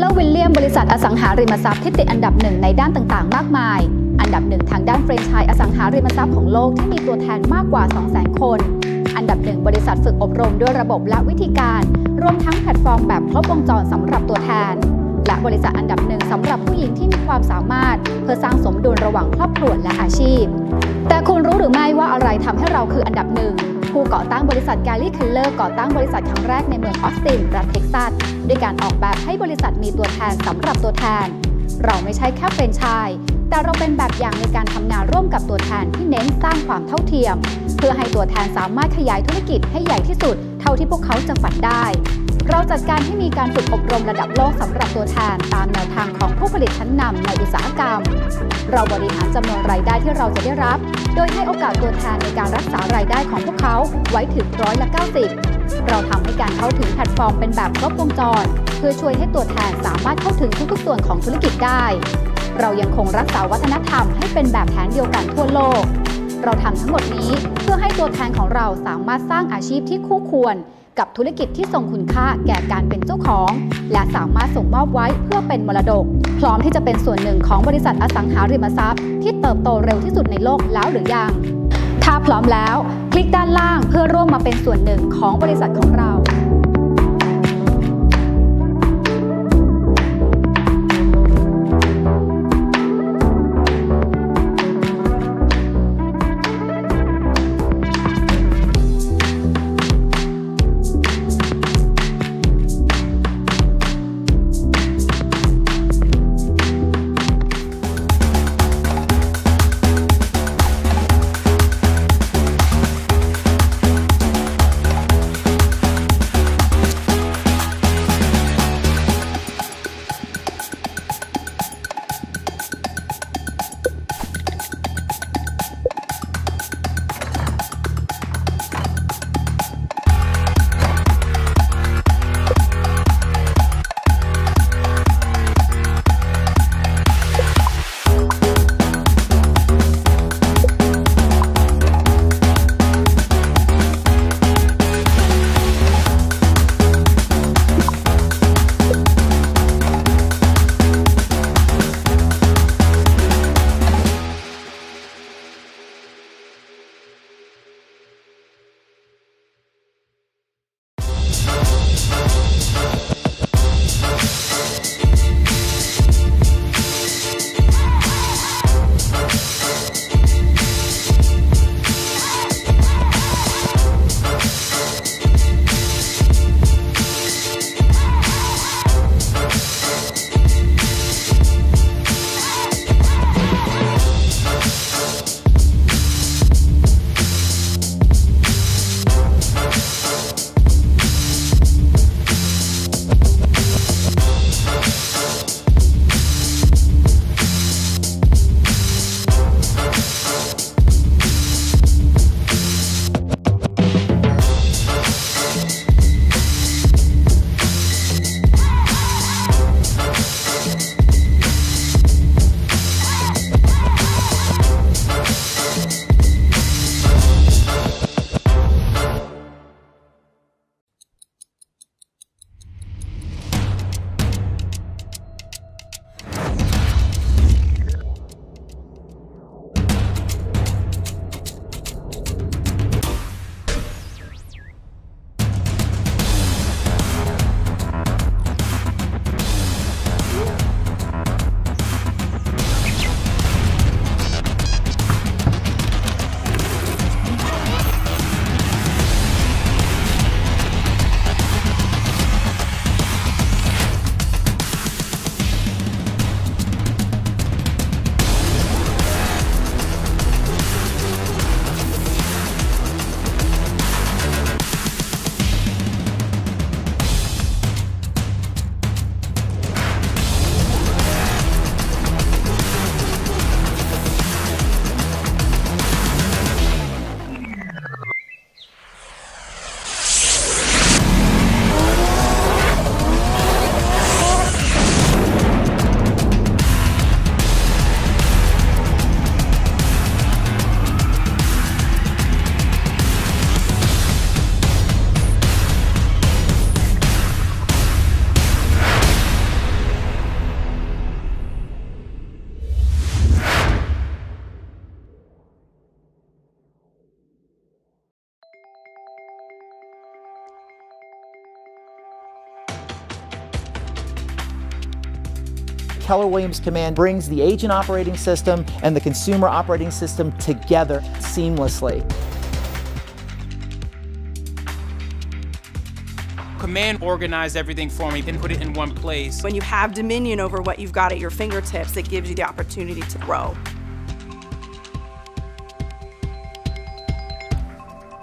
Keller Williams บริษัทอสังหาริมทรัพย์ที่ติดอันดับหนึ่งในด้านต่างๆมากมายอันดับหนึ่งทางด้านแฟรนไชส์อสังหาริมทรัพย์ของโลกที่มีตัวแทนมากกว่า 200,000 คนอันดับหนึ่งบริษัทฝึกอบรมด้วยระบบและวิธีการรวมทั้งแพลตฟอร์มแบบครบวงจรสำหรับตัวแทนและบริษัทอันดับหนึ่งสำหรับผู้หญิงที่มีความสามารถเพื่อสร้างสมดุลระหว่างครอบครัวและอาชีพแต่คุณรู้หรือไม่ว่าอะไรทำให้เราคืออันดับหนึ่งผู้ก่อตั้งบริษัทแกลลี่ เคลเลอร์ก่อตั้งบริษัทครั้งแรกในเมืองออสตินรัฐเท็กซัสด้วยการออกแบบให้บริษัทมีตัวแทนสำหรับตัวแทนเราไม่ใช่แค่แฟรนไชส์แต่เราเป็นแบบอย่างในการทำงานร่วมกับตัวแทนที่เน้นสร้างความเท่าเทียมเพื่อให้ตัวแทนสามารถขยายธุรกิจให้ใหญ่ที่สุดเท่าที่พวกเขาจะฝันได้เราจัดการให้มีการฝึกอบรมระดับโลกสำหรับตัวแทนตามแนวทางของผู้ผลิตชั้นนำในอุตสาหกรรมเราบริหารจำนวนรายได้ที่เราจะได้รับโดยให้โอกาสตัวแทนในการรักษารายได้ของพวกเขาไว้ถึง90%เราทำให้การเข้าถึงแพลตฟอร์มเป็นแบบครบวงจรเพื่อช่วยให้ตัวแทนสามารถเข้าถึงทุกๆส่วนของธุรกิจได้เรายังคงรักษาวัฒนธรรมให้เป็นแบบแผนเดียวกันทั่วโลกเราทำทั้งหมดนี้เพื่อให้ตัวแทนของเราสามารถสร้างอาชีพที่คู่ควรกับธุรกิจที่ทรงคุณค่าแก่การเป็นเจ้าของและสามารถส่งมอบไว้เพื่อเป็นมรดกพร้อมที่จะเป็นส่วนหนึ่งของบริษัทอสังหาริมทรัพย์ที่เติบโตเร็วที่สุดในโลกแล้วหรือยังถ้าพร้อมแล้วคลิกด้านล่างเพื่อร่วมมาเป็นส่วนหนึ่งของบริษัทของเรา Keller Williams Command brings the agent operating system and the consumer operating system together seamlessly. Command organized everything for me and put it in one place. When you have dominion over what you've got at your fingertips, it gives you the opportunity to grow.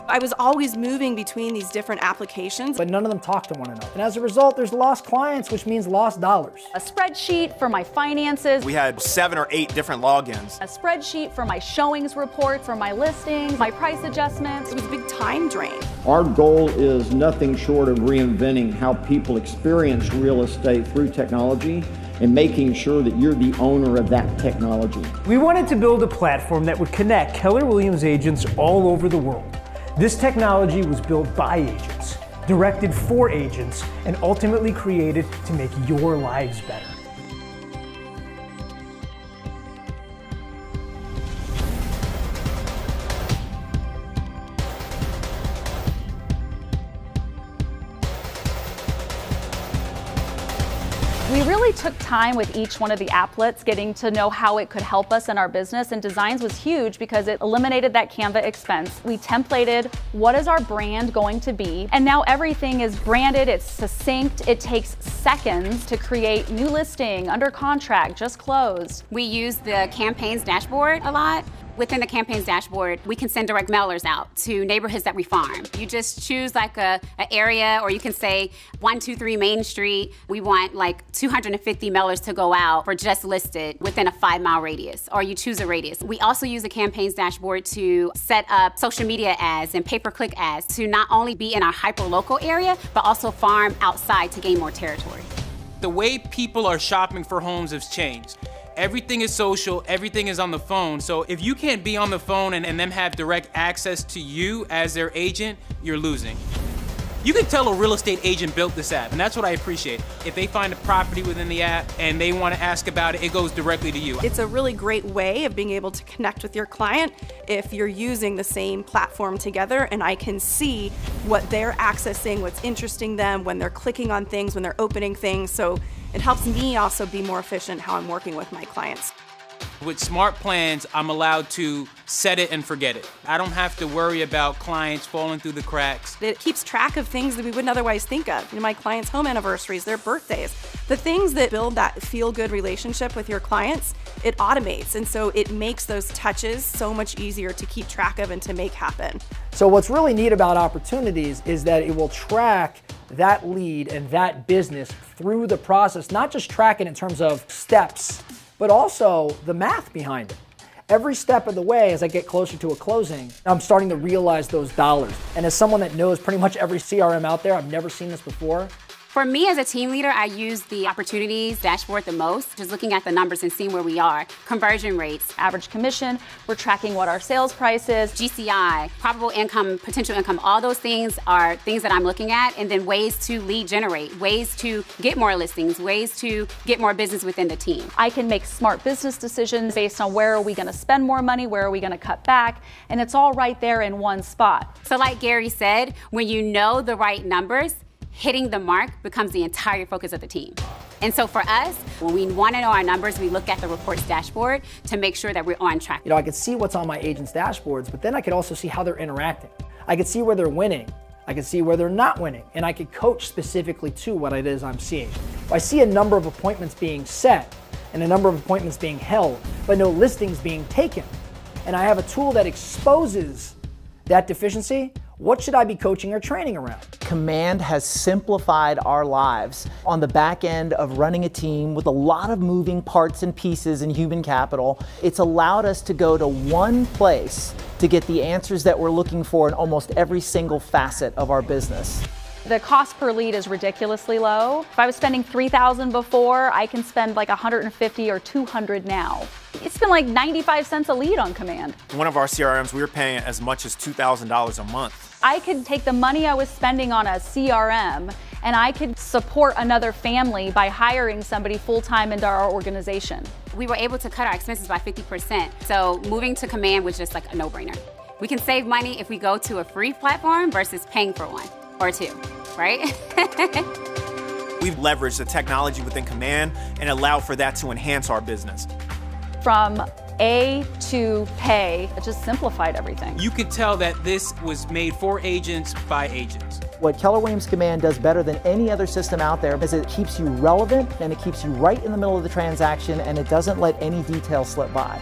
I was always moving between these different applications. But none of them talk to one another. And as a result, there's lost clients, which means lost dollars. A spreadsheet for my finances. We had 7 or 8 different logins. A spreadsheet for my showings report, for my listings, my price adjustments. It was a big time drain. Our goal is nothing short of reinventing how people experience real estate through technology and making sure that you're the owner of that technology. We wanted to build a platform that would connect Keller Williams agents all over the world. This technology was built by agents, directed for agents, and ultimately created to make your lives better. We really took time with each one of the applets, getting to know how it could help us in our business, and designs was huge because it eliminated that Canva expense. We templated what is our brand going to be, and now everything is branded, it's succinct, it takes seconds to create new listing, under contract, just closed. We use the campaigns dashboard a lot. Within the campaigns dashboard, we can send direct mailers out to neighborhoods that we farm. You just choose like an area, or you can say 123 Main Street. We want like 250 mailers to go out for just listed within a 5-mile radius, or you choose a radius. We also use the campaigns dashboard to set up social media ads and pay-per-click ads to not only be in our hyper-local area, but also farm outside to gain more territory. The way people are shopping for homes has changed. Everything is social, everything is on the phone. So if you can't be on the phone and them have direct access to you as their agent, you're losing. You can tell a real estate agent built this app, and that's what I appreciate. If they find a property within the app and they want to ask about it, it goes directly to you. It's a really great way of being able to connect with your client if you're using the same platform together, and I can see what they're accessing, what's interesting them, when they're clicking on things, when they're opening things. So it helps me also be more efficient how I'm working with my clients. With smart plans, I'm allowed to set it and forget it. I don't have to worry about clients falling through the cracks. It keeps track of things that we wouldn't otherwise think of. You know, my clients' home anniversaries, their birthdays, the things that build that feel-good relationship with your clients, it automates. And so it makes those touches so much easier to keep track of and to make happen. So what's really neat about Opportunities is that it will track that lead and that business through the process, not just track it in terms of steps, but also the math behind it. Every step of the way, as I get closer to a closing, I'm starting to realize those dollars. And as someone that knows pretty much every CRM out there, I've never seen this before. For me as a team leader, I use the Opportunities dashboard the most, just looking at the numbers and seeing where we are. Conversion rates, Average commission, we're tracking what our sales price is. GCI, probable income, potential income, all those things are things that I'm looking at, and then ways to lead generate, ways to get more listings, ways to get more business within the team. I can make smart business decisions based on where are we going to spend more money, where are we going to cut back, and it's all right there in one spot. So like Gary said, when you know the right numbers, hitting the mark becomes the entire focus of the team. And so for us, when we want to know our numbers, we look at the reports dashboard to make sure that we're on track. You know, I could see what's on my agents' dashboards, but then I could also see how they're interacting. I could see where they're winning. I could see where they're not winning, and I could coach specifically to what it is I'm seeing. If I see a number of appointments being set and a number of appointments being held, but no listings being taken, and I have a tool that exposes that deficiency, what should I be coaching or training around? Command has simplified our lives on the back end of running a team with a lot of moving parts and pieces and human capital. It's allowed us to go to one place to get the answers that we're looking for in almost every single facet of our business. The cost per lead is ridiculously low. If I was spending $3,000 before, I can spend like $150 or $200 now. It's been like 95 cents a lead on Command. In one of our CRMs, we were paying as much as $2,000 a month. I could take the money I was spending on a CRM and I could support another family by hiring somebody full-time into our organization. We were able to cut our expenses by 50%. So moving to Command was just like a no-brainer. We can save money if we go to a free platform versus paying for one or two, right? We've leveraged the technology within Command and allowed for that to enhance our business. From A to pay, it just simplified everything. You can tell that this was made for agents by agents. What Keller Williams Command does better than any other system out there is it keeps you relevant and it keeps you right in the middle of the transaction and it doesn't let any detail slip by.